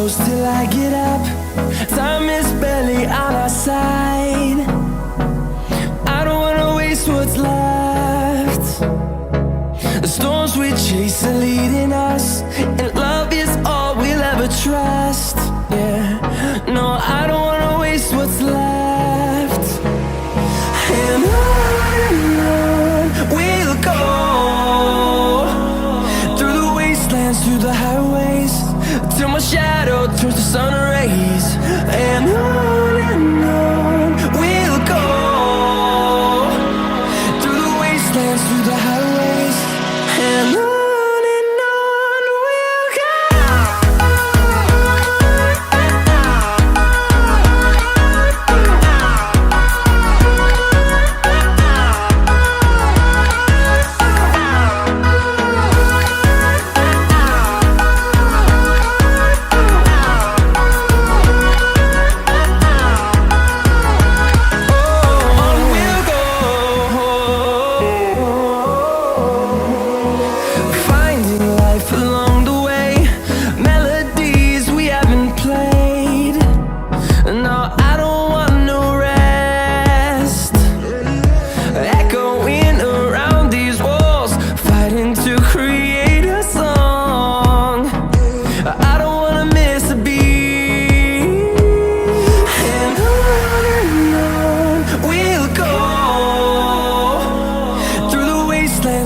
close till I get up. Time is barely on our side. I don't wanna waste what's left. The storms we chase are leading us, and love is all we'll ever trust. Yeah, no, I don't wanna waste what's left. And on we'll go, through the wastelands, through the highways, till my shadow turns to sun rays. And on we'll go, through the wastelands, through the highways, and on we'll go.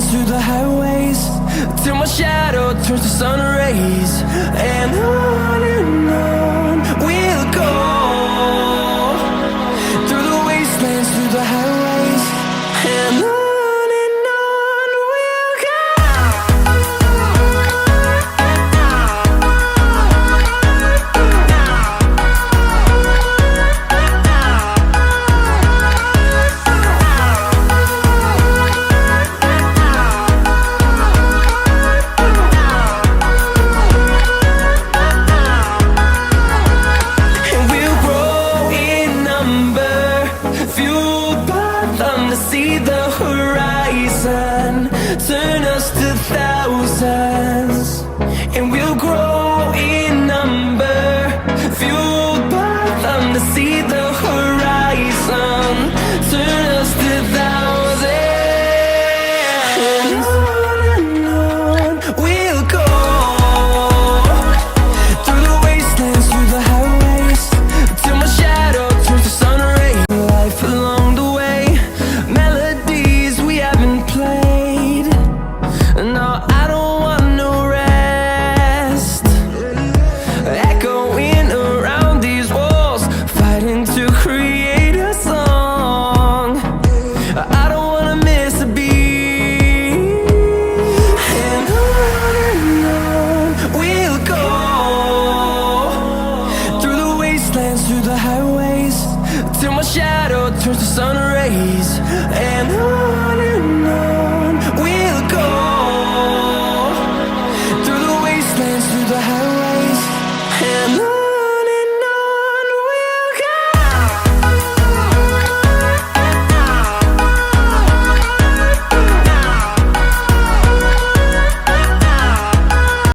Through the highways, till my shadow turns to sun rays. And on we'll go, through the wastelands, through the highways, and on we'll go. See the horizon, turn us to thousands, and we'll grow in number, fueled by them. To see the horizon, turn us to thousands, and on we'll go, through the wastelands, through the highways, till my shadow turns to sun rays. Life along the way, melodies we haven't played. No, I don't want no rest. Echoing around these walls, fighting to create a song. I don't wanna miss a beat. And on we'll go, through the wastelands, through the highways, till my shadow turns to sun rays.